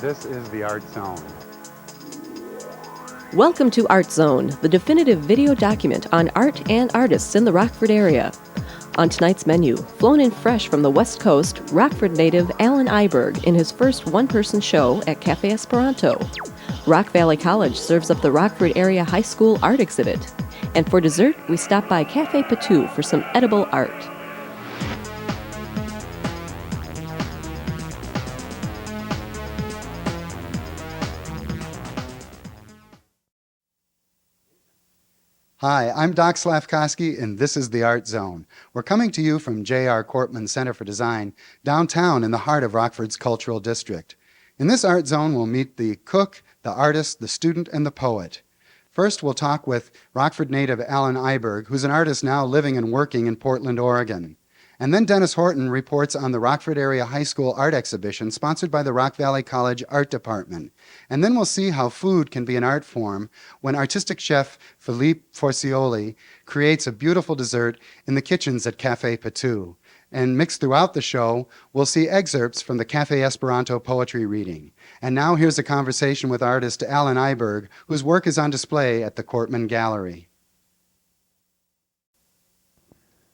This is the ArtZone. Welcome to ArtZone, the definitive video document on art and artists in the Rockford area. On tonight's menu, flown in fresh from the West Coast, Rockford native Alan Iberg in his first one-person show at Cafe Esperanto. Rock Valley College serves up the Rockford Area High School art exhibit. And for dessert, we stop by Cafe Patou for some edible art. Hi, I'm Doc Slavkowski, and this is the Art Zone. We're coming to you from J.R. Kortman Center for Design, downtown in the heart of Rockford's cultural district. In this Art Zone, we'll meet the cook, the artist, the student, and the poet. First, we'll talk with Rockford native Alan Iberg, who's an artist now living and working in Portland, Oregon. And then Dennis Horton reports on the Rockford Area High School art exhibition sponsored by the Rock Valley College Art Department. And then we'll see how food can be an art form when artistic chef Phillippe Forcioli creates a beautiful dessert in the kitchens at Cafe Patou. And mixed throughout the show, we'll see excerpts from the Cafe Esperanto poetry reading. And now here's a conversation with artist Alan Iberg, whose work is on display at the Kortman Gallery.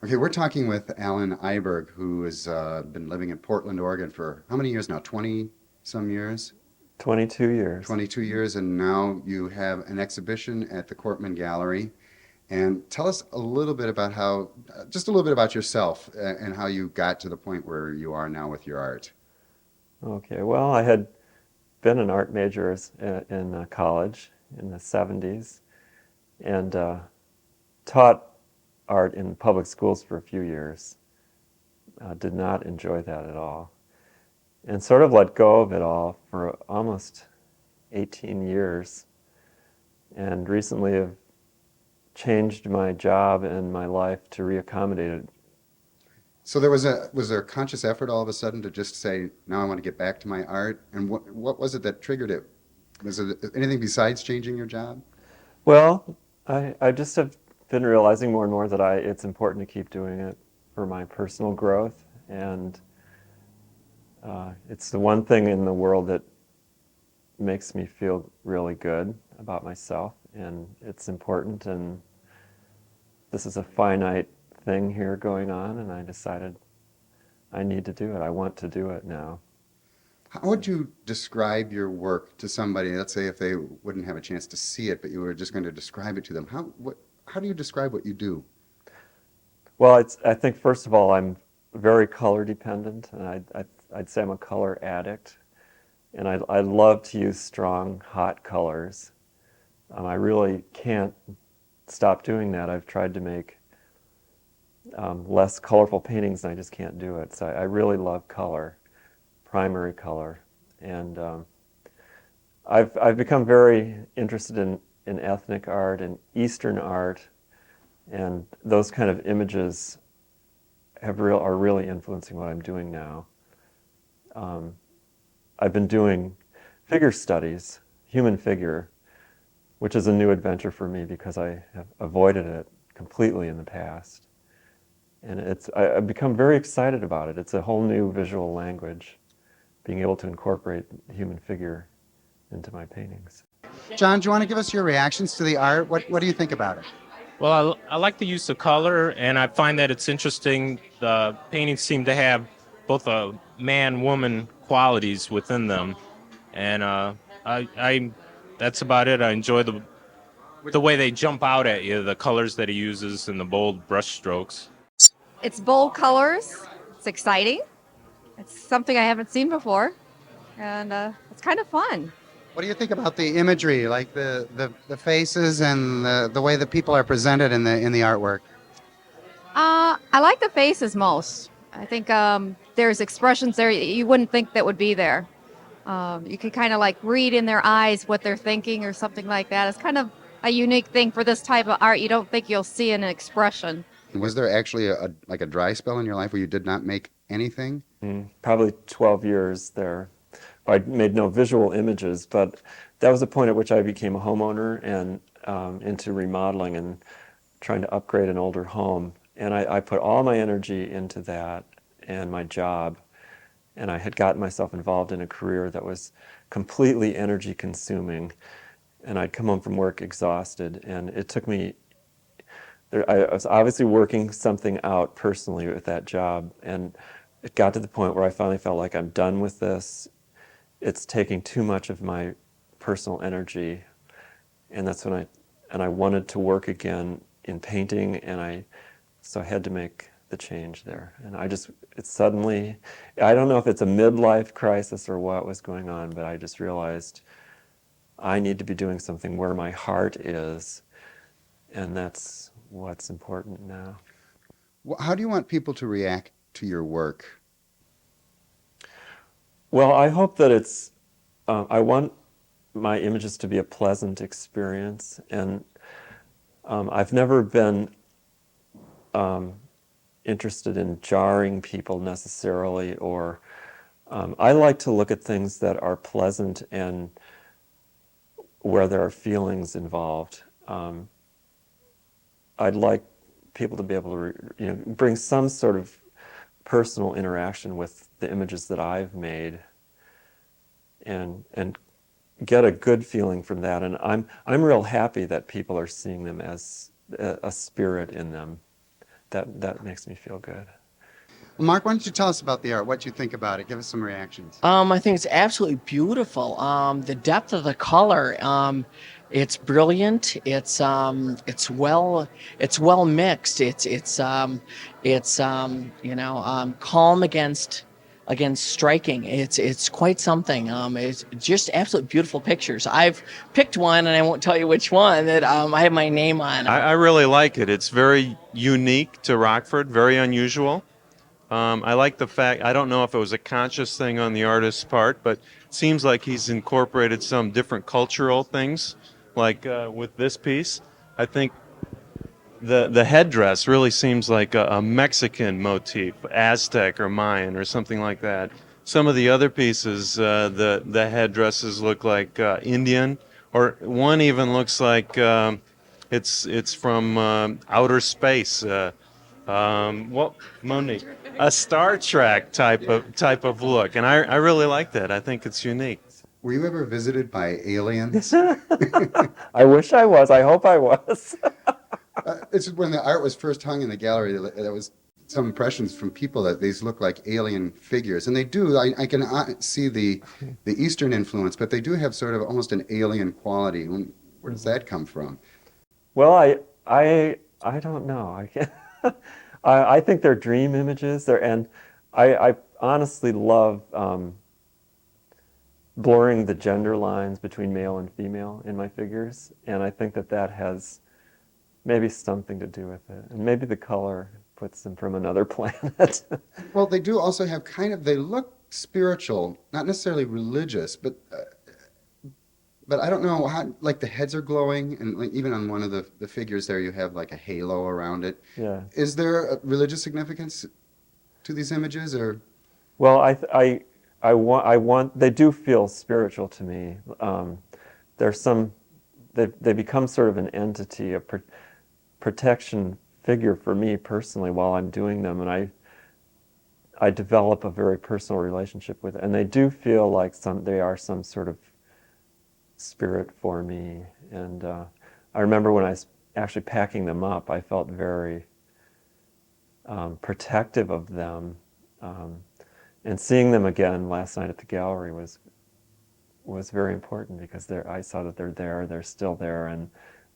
Okay, we're talking with Alan Iberg, who has been living in Portland, Oregon for how many years now? 20-some years? 22 years. 22 years, and now you have an exhibition at the Kortman Gallery. And tell us a little bit about just a little bit about yourself and how you got to the point where you are now with your art. Okay, well, I had been an art major in college in the 70s and taught art in public schools for a few years. Did not enjoy that at all. And sort of let go of it all for almost 18 years. And recently have changed my job and my life to reaccommodate it. So was there a conscious effort all of a sudden to just say, now I want to get back to my art? And what was it that triggered it? Was it anything besides changing your job? Well, I just have been realizing more and more that it's important to keep doing it for my personal growth, and it's the one thing in the world that makes me feel really good about myself, and it's important, and this is a finite thing here going on, and I decided I need to do it. I want to do it now. How would you describe your work to somebody, let's say if they wouldn't have a chance to see it, but you were just going to describe it to them? How do you describe what you do? Well, I think first of all, I'm very color dependent, and I'd say I'm a color addict, and I love to use strong, hot colors. I really can't stop doing that. I've tried to make less colorful paintings, and I just can't do it. So I really love color, primary color, and I've become very interested in ethnic art and Eastern art, and those kind of images are really influencing what I'm doing now. I've been doing figure studies, human figure, which is a new adventure for me because I have avoided it completely in the past. And I've become very excited about it. It's a whole new visual language, being able to incorporate the human figure into my paintings. John, do you want to give us your reactions to the art? What do you think about it? Well, I like the use of color, and I find that it's interesting. The paintings seem to have both a man-woman qualities within them, and that's about it. I enjoy the way they jump out at you, the colors that he uses, and the bold brush strokes. It's bold colors. It's exciting. It's something I haven't seen before, and it's kind of fun. What do you think about the imagery, like the faces and the way that people are presented in the artwork? I like the faces most. I think there's expressions there you wouldn't think that would be there. You can kind of like read in their eyes what they're thinking or something like that. It's kind of a unique thing for this type of art. You don't think you'll see in an expression. Was there actually a dry spell in your life where you did not make anything? Probably 12 years there. I made no visual images, but that was the point at which I became a homeowner and into remodeling and trying to upgrade an older home. And I put all my energy into that and my job. And I had gotten myself involved in a career that was completely energy consuming. And I'd come home from work exhausted. And it took me, I was obviously working something out personally with that job. And it got to the point where I finally felt like I'm done with this. It's taking too much of my personal energy. And that's when I wanted to work again in painting, so I had to make the change there. And it's suddenly, I don't know if it's a midlife crisis or what was going on, but I just realized I need to be doing something where my heart is, and that's what's important now. How do you want people to react to your work? Well, I hope that I want my images to be a pleasant experience, and I've never been interested in jarring people necessarily, or I like to look at things that are pleasant and where there are feelings involved. I'd like people to be able to bring some sort of personal interaction with the images that I've made, and get a good feeling from that. And I'm real happy that people are seeing them as a spirit in them. That makes me feel good. Well, Mark, why don't you tell us about the art, what you think about it? Give us some reactions. I think it's absolutely beautiful. The depth of the color, it's brilliant. It's well mixed. It's calm against striking. It's quite something. It's just absolutely beautiful pictures. I've picked one, and I won't tell you which one that I have my name on. I really like it. It's very unique to Rockford, very unusual. I like the fact, I don't know if it was a conscious thing on the artist's part, but it seems like he's incorporated some different cultural things, like with this piece. I think the headdress really seems like a Mexican motif, Aztec or Mayan or something like that. Some of the other pieces, the headdresses look like Indian, or one even looks like it's from outer space. Monique, a Star Trek type of look, and I really like that. I think it's unique. Were you ever visited by aliens? I wish I was. I hope I was. It's when the art was first hung in the gallery, there was some impressions from people that these look like alien figures, and they do. I can see the Eastern influence, but they do have sort of almost an alien quality. Where does that come from? Well, I don't know. I can't. I think they're dream images. And I honestly love blurring the gender lines between male and female in my figures, and I think that has maybe something to do with it, and maybe the color puts them from another planet. Well, they do also have they look spiritual, not necessarily religious, but I don't know how, like the heads are glowing, and like even on one of the figures there, you have like a halo around it. Yeah. Is there a religious significance to these images, or? Well, I want. They do feel spiritual to me. They become sort of an entity, a protection figure for me personally while I'm doing them, and I develop a very personal relationship with it, and they do feel like they are some sort of spirit for me. And I remember when I was actually packing them up, I felt very protective of them, and seeing them again last night at the gallery was very important, because I saw that they're still there, and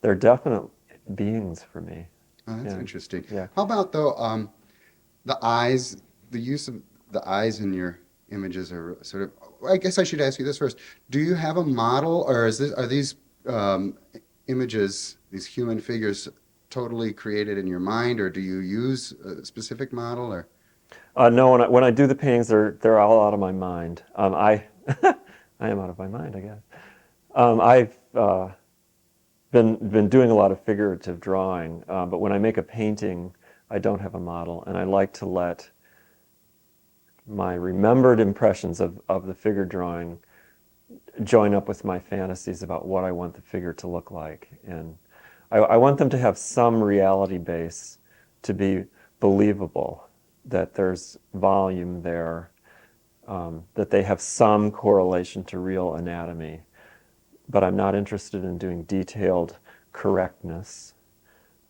they're definite beings for me. Oh, that's interesting. Yeah. How about though the eyes? The use of the eyes in your images are sort of. I guess I should ask you this first. Do you have a model, or are these images, these human figures, totally created in your mind, or do you use a specific model, or? No, when I do the paintings, they're all out of my mind. I am out of my mind, I guess. I've been doing a lot of figurative drawing, but when I make a painting, I don't have a model, and I like to let my remembered impressions of the figure drawing join up with my fantasies about what I want the figure to look like. And I want them to have some reality base, to be believable, that there's volume there, that they have some correlation to real anatomy. But I'm not interested in doing detailed correctness.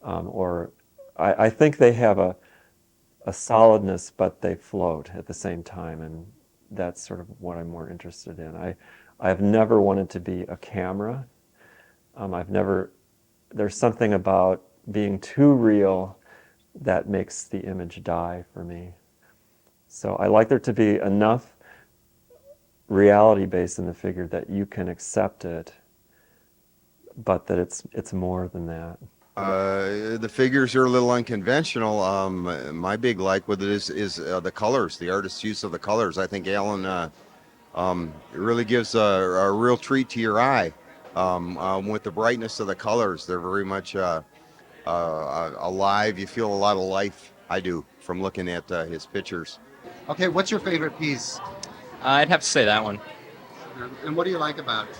I think they have a solidness, but they float at the same time, and that's sort of what I'm more interested in. I've never wanted to be a camera. There's something about being too real that makes the image die for me. So I like there to be enough reality based in the figure that you can accept it, but that it's more than that. The figures are a little unconventional. My big like with it is the colors, the artist's use of the colors. I think Alan it really gives a real treat to your eye with the brightness of the colors. They're very much alive. You feel a lot of life. I do from looking at his pictures. Okay, what's your favorite piece? I'd have to say that one. And what do you like about it?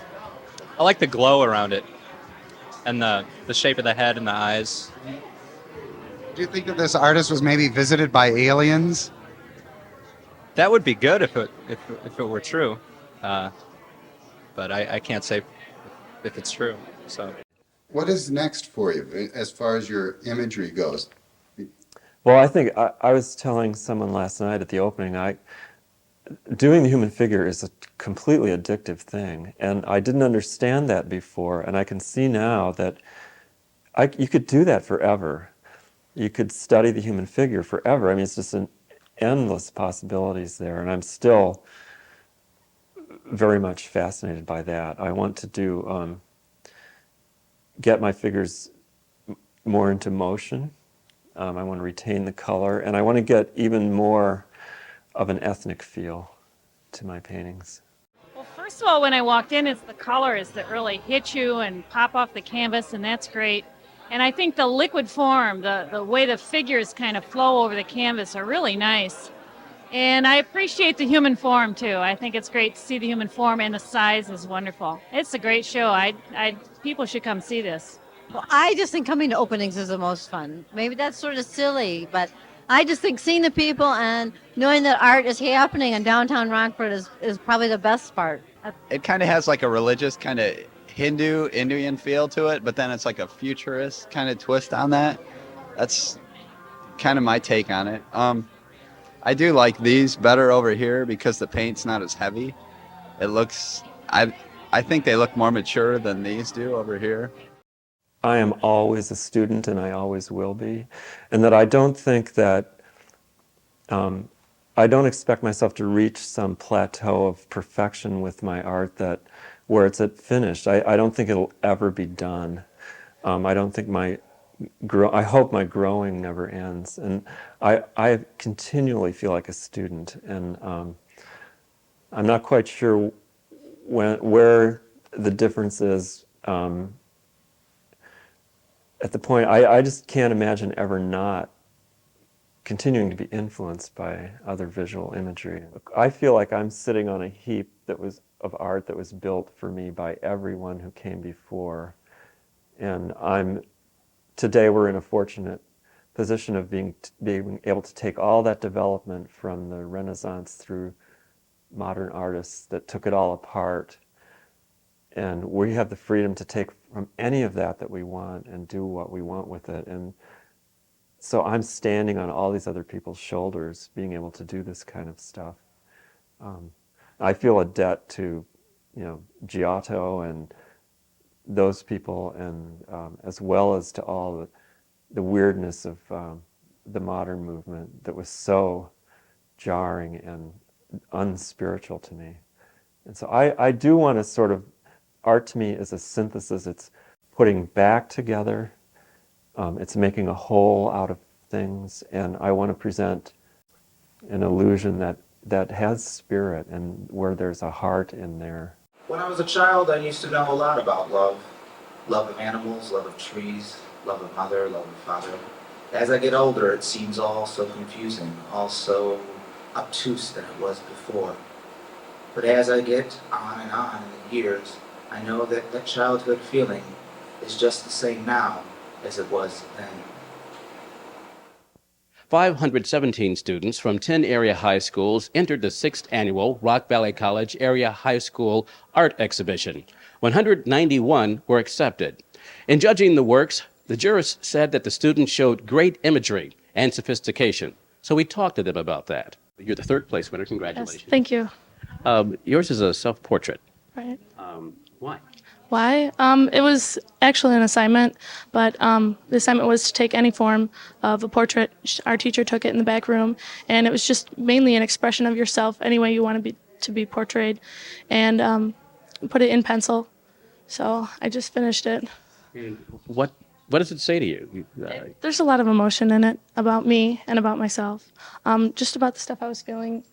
I like the glow around it and the shape of the head and the eyes. Do you think that this artist was maybe visited by aliens? That would be good if it were true, but I can't say if it's true. So What is next for you as far as your imagery goes? Well, I think I was telling someone last night at the opening, doing the human figure is a completely addictive thing, and I didn't understand that before, and I can see now that you could do that forever. You could study the human figure forever. I mean, it's just an endless possibilities there, and I'm still very much fascinated by that. I want to do get my figures more into motion. I want to retain the color, and I want to get even more of an ethnic feel to my paintings. Well, first of all, when I walked in, it's the colors that really hit you and pop off the canvas, and that's great. And I think the liquid form, the way the figures kind of flow over the canvas are really nice. And I appreciate the human form, too. I think it's great to see the human form, and the size is wonderful. It's a great show. People should come see this. Well, I just think coming to openings is the most fun. Maybe that's sort of silly, but I just think seeing the people and knowing that art is happening in downtown Rockford is probably the best part. It kind of has like a religious kind of Indian feel to it, but then it's like a futurist kind of twist on that. That's kind of my take on it. I do like these better over here because the paint's not as heavy. It looks, I think they look more mature than these do over here. I am always a student, and I always will be, and that I don't think that, I don't expect myself to reach some plateau of perfection with my art where it's finished. I don't think it'll ever be done. I don't think I hope my growing never ends, and I continually feel like a student, and I'm not quite sure where the difference is. At the point, I just can't imagine ever not continuing to be influenced by other visual imagery. I feel like I'm sitting on a heap of art that was built for me by everyone who came before, and today we're in a fortunate position of being able to take all that development from the Renaissance through modern artists that took it all apart, and we have the freedom to take from any of that we want and do what we want with it. And so I'm standing on all these other people's shoulders, being able to do this kind of stuff. I feel a debt to, Giotto and those people, and as well as to all the weirdness of the modern movement that was so jarring and unspiritual to me. And so I do want to sort of, art to me is a synthesis. It's putting back together, it's making a whole out of things, and I want to present an illusion that has spirit and where there's a heart in there. When I was a child, I used to know a lot about love. Love of animals, love of trees, love of mother, love of father. As I get older, it seems all so confusing, all so obtuse than it was before. But as I get on in the years, I know that childhood feeling is just the same now as it was then. 517 students from 10 area high schools entered the 6th annual Rock Valley College Area High School Art Exhibition. 191 were accepted. In judging the works, the jurors said that the students showed great imagery and sophistication. So we talked to them about that. You're the third place winner. Congratulations. Yes, thank you. Yours is a self-portrait. Right. Why? Why? It was actually an assignment, but the assignment was to take any form of a portrait. Our teacher took it in the back room, and it was just mainly an expression of yourself, any way you want to be portrayed, and put it in pencil. So I just finished it. And what does it say to you? There's a lot of emotion in it about me and about myself, just about the stuff I was feeling,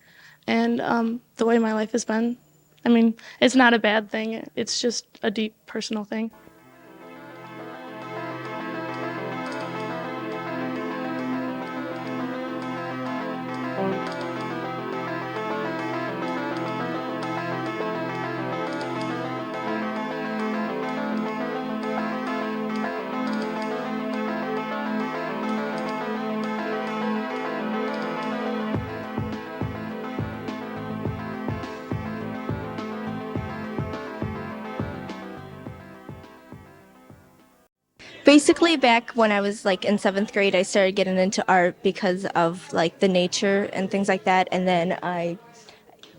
and the way my life has been. I mean, it's not a bad thing. It's just a deep personal thing. Basically, back when I was like in 7th grade, I started getting into art because of like the nature and things like that. And then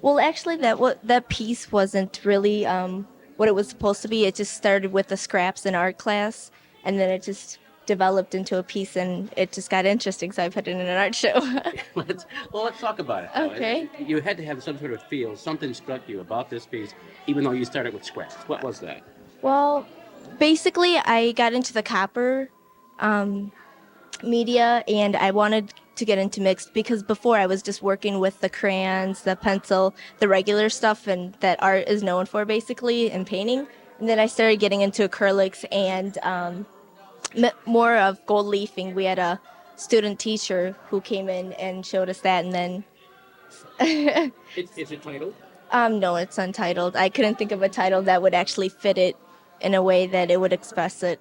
actually, that piece wasn't really what it was supposed to be. It just started with the scraps in art class, and then it just developed into a piece, and it just got interesting. So I put it in an art show. Let's talk about it. Okay. You had to have some sort of feel. Something struck you about this piece, even though you started with scraps. What was that? Well, basically, I got into the copper media, and I wanted to get into mixed because before I was just working with the crayons, the pencil, the regular stuff, and that art is known for basically in painting. And then I started getting into acrylics and more of gold leafing. We had a student teacher who came in and showed us that, and then Is it titled? no, it's untitled. I couldn't think of a title that would actually fit it in a way that it would express it.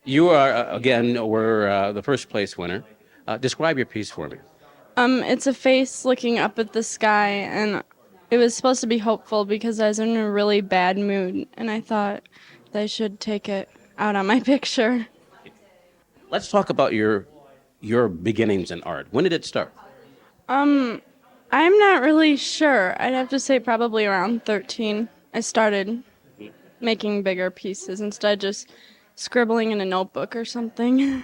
You are, were the first place winner. Describe your piece for me. It's a face looking up at the sky, and it was supposed to be hopeful because I was in a really bad mood, and I thought that I should take it out on my picture. Let's talk about your beginnings in art. When did it start? I'm not really sure. I'd have to say probably around 13. I started making bigger pieces instead of just scribbling in a notebook or something.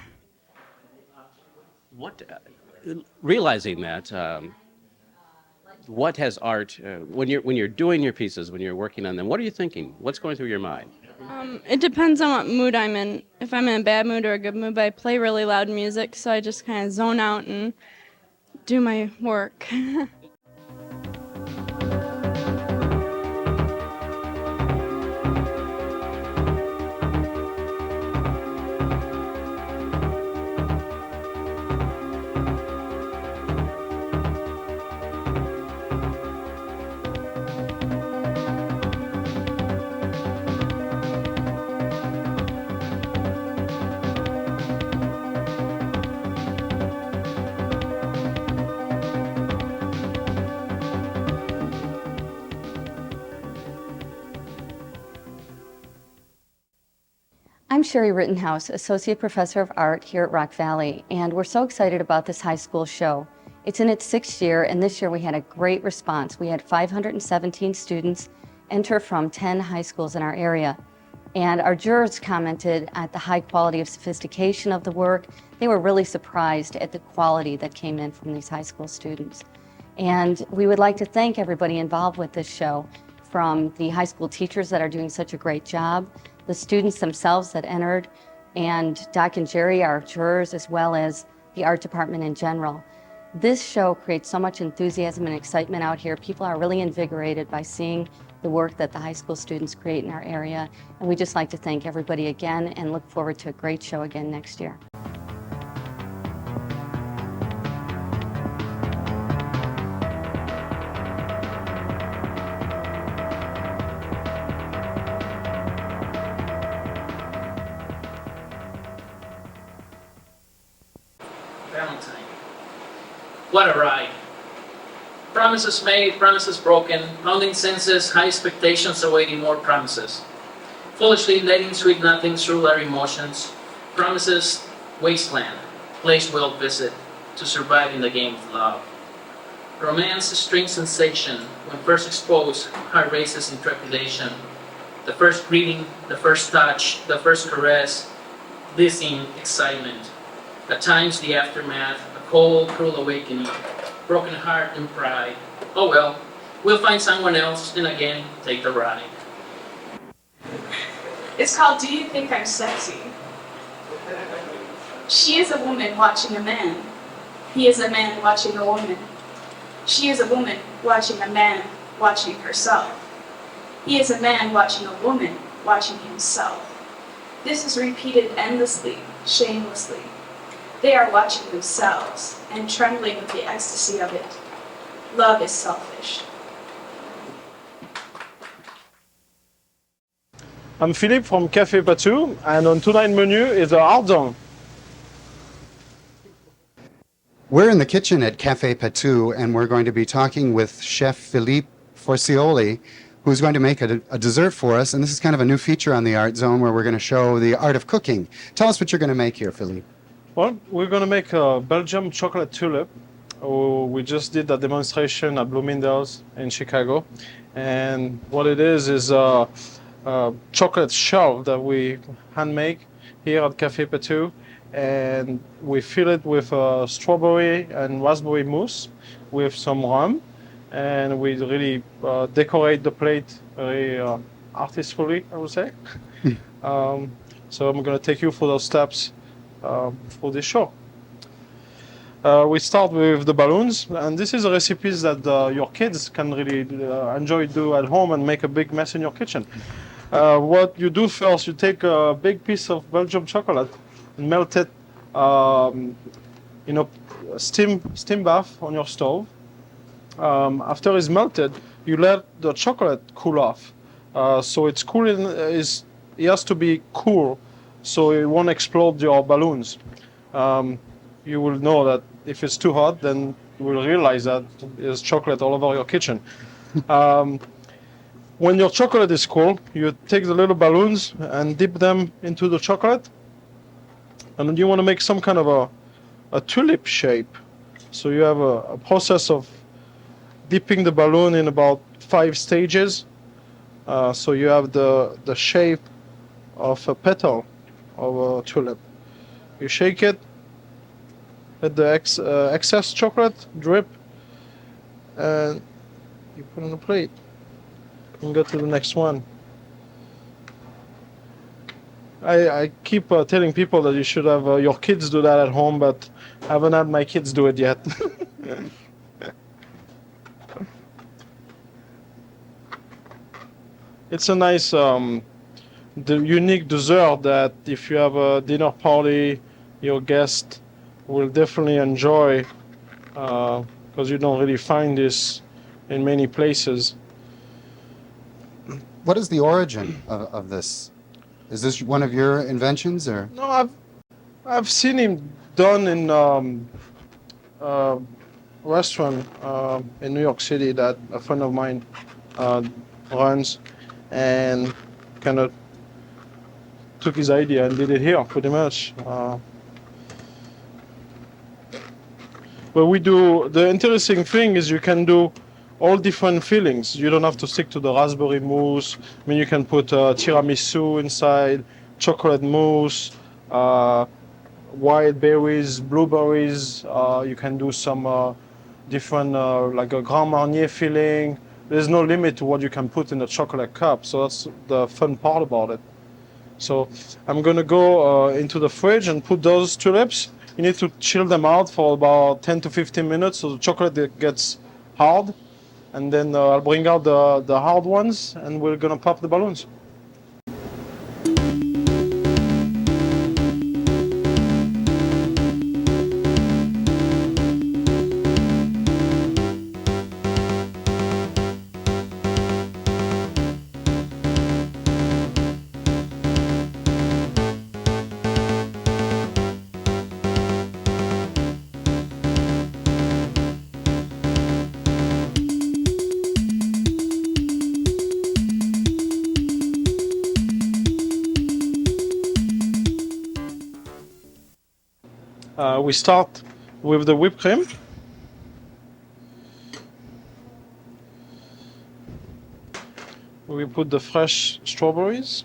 Realizing that, what has art, when you're doing your pieces, when you're working on them, what are you thinking? What's going through your mind? It depends on what mood I'm in. If I'm in a bad mood or a good mood, I play really loud music, so I just kind of zone out and do my work. I'm Sherry Rittenhouse, Associate Professor of Art here at Rock Valley, and we're so excited about this high school show. It's in its 6th year, and this year we had a great response. We had 517 students enter from 10 high schools in our area. And our jurors commented at the high quality of sophistication of the work. They were really surprised at the quality that came in from these high school students. And we would like to thank everybody involved with this show, from the high school teachers that are doing such a great job, the students themselves that entered, and Doc and Jerry, our jurors, as well as the art department in general. This show creates so much enthusiasm and excitement out here. People are really invigorated by seeing the work that the high school students create in our area. And we just like to thank everybody again and look forward to a great show again next year. Valentine. What a ride. Promises made, promises broken, pounding senses, high expectations awaiting more promises. Foolishly letting sweet nothings rule our emotions. Promises, wasteland, place we'll visit to survive in the game of love. Romance, a strange sensation, when first exposed, heart races in trepidation. The first greeting, the first touch, the first caress, blissing excitement. At times the aftermath, a cold, cruel awakening, broken heart and pride. Oh well, we'll find someone else and again take the ride. It's called Do You Think I'm Sexy? She is a woman watching a man. He is a man watching a woman. She is a woman watching a man watching herself. He is a man watching a woman watching himself. This is repeated endlessly, shamelessly. They are watching themselves and trembling with the ecstasy of it. Love is selfish. I'm Phillippe from Cafe Patou, and on tonight's menu is the ArtZone. We're in the kitchen at Cafe Patou, and we're going to be talking with Chef Phillippe Forcioli, who's going to make a dessert for us. And this is kind of a new feature on the ArtZone where we're going to show the art of cooking. Tell us what you're going to make here, Phillippe. Well, we're going to make a Belgium chocolate tulip. We just did a demonstration at Bloomingdale's in Chicago. And what it is a chocolate shell that we hand make here at Cafe Patou. And we fill it with strawberry and raspberry mousse with some rum. And we really decorate the plate very artistfully, I would say. So I'm going to take you through those steps for this show. We start with the balloons, and this is a recipe that your kids can really enjoy do at home and make a big mess in your kitchen. What you do first, you take a big piece of Belgium chocolate and melt it in a steam bath on your stove. After it's melted, you let the chocolate cool off. So it's cooling, it has to be cool so it won't explode your balloons. You will know that if it's too hot, then you will realize that there's chocolate all over your kitchen. When your chocolate is cool, you take the little balloons and dip them into the chocolate. And then you want to make some kind of a tulip shape. So you have a process of dipping the balloon in about 5 stages. So you have the shape of a petal of a tulip. You shake it, let the excess chocolate drip, and you put on a plate and go to the next one. I keep telling people that you should have your kids do that at home, but I haven't had my kids do it yet. It's a nice, the unique dessert that if you have a dinner party, your guest will definitely enjoy, because you don't really find this in many places. What is the origin of this? Is this one of your inventions, or? No, I've seen him done in a restaurant in New York City that a friend of mine runs, and kind of took his idea and did it here, pretty much. But we do, the interesting thing is you can do all different fillings. You don't have to stick to the raspberry mousse. I mean, you can put tiramisu inside, chocolate mousse, wild berries, blueberries. You can do some different, like a Grand Marnier filling. There's no limit to what you can put in a chocolate cup, so that's the fun part about it. So I'm going to go into the fridge and put those tulips. You need to chill them out for about 10 to 15 minutes so the chocolate gets hard. And then I'll bring out the hard ones and we're going to pop the balloons. We start with the whipped cream. We put the fresh strawberries,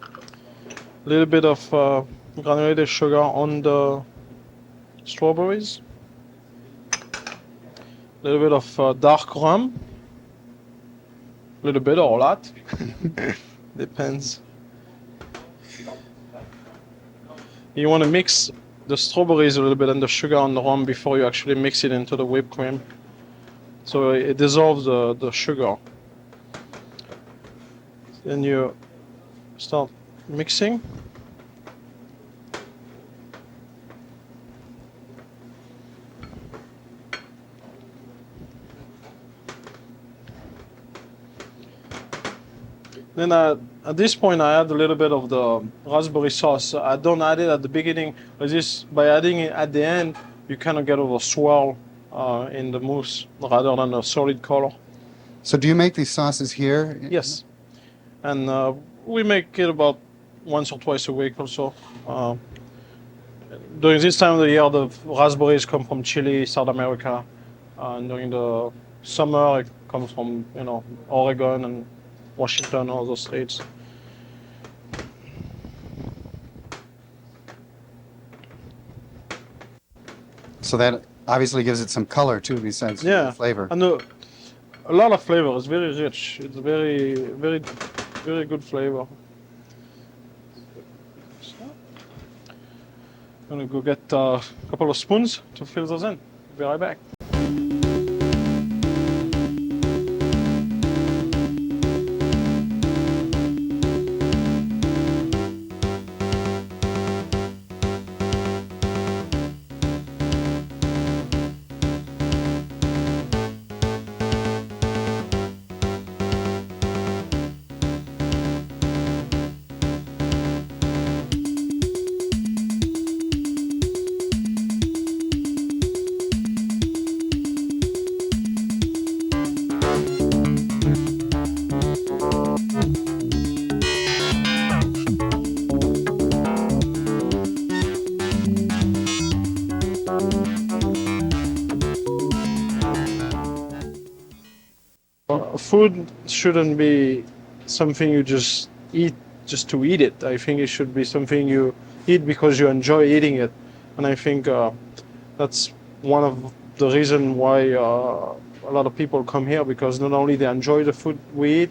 a little bit of granulated sugar on the strawberries, a little bit of dark rum, a little bit or a lot, depends. You want to mix the strawberries a little bit and the sugar and the rum before you actually mix it into the whipped cream. So it dissolves the sugar. Then you start mixing. Then at this point I add a little bit of the raspberry sauce. I don't add it at the beginning, but by adding it at the end, you kind of get a swirl in the mousse rather than a solid color. So do you make these sauces here? Yes. And we make it about once or twice a week or so. During this time of the year, the raspberries come from Chile, South America. And during the summer, it comes from Oregon and Washington, all those states. So that obviously gives it some color too, besides the flavor. And a lot of flavor. It's very rich. It's very, very, very good flavor. I'm gonna go get a couple of spoons to fill those in. Be right back. Food shouldn't be something you just eat just to eat it. I think it should be something you eat because you enjoy eating it. And I think that's one of the reasons why a lot of people come here, because not only they enjoy the food we eat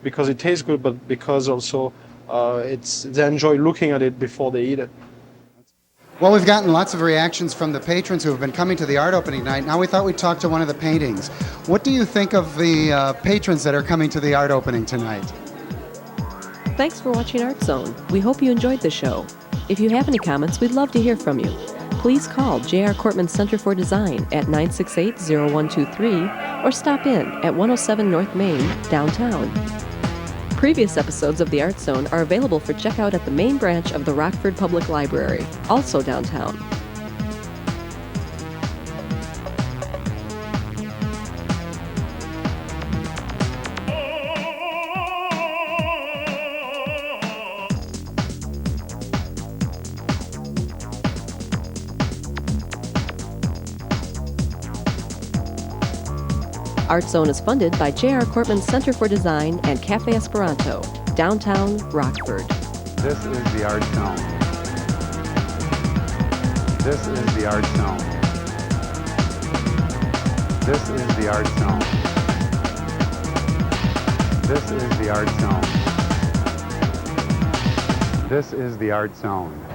because it tastes good, but because also they enjoy looking at it before they eat it. Well, we've gotten lots of reactions from the patrons who have been coming to the art opening night. Now we thought we'd talk to one of the paintings. What do you think of the patrons that are coming to the art opening tonight? Thanks for watching ArtZone. We hope you enjoyed the show. If you have any comments, we'd love to hear from you. Please call J.R. Kortman Center for Design at 968-0123 or stop in at 107 North Main, downtown. Previous episodes of the ArtZone are available for checkout at the main branch of the Rockford Public Library, also downtown. ArtZone is funded by J.R. Kortman Center for Design and Cafe Esperanto, downtown Rockford. This is the ArtZone. This is the ArtZone. This is the ArtZone. This is the ArtZone. This is the Art Zone.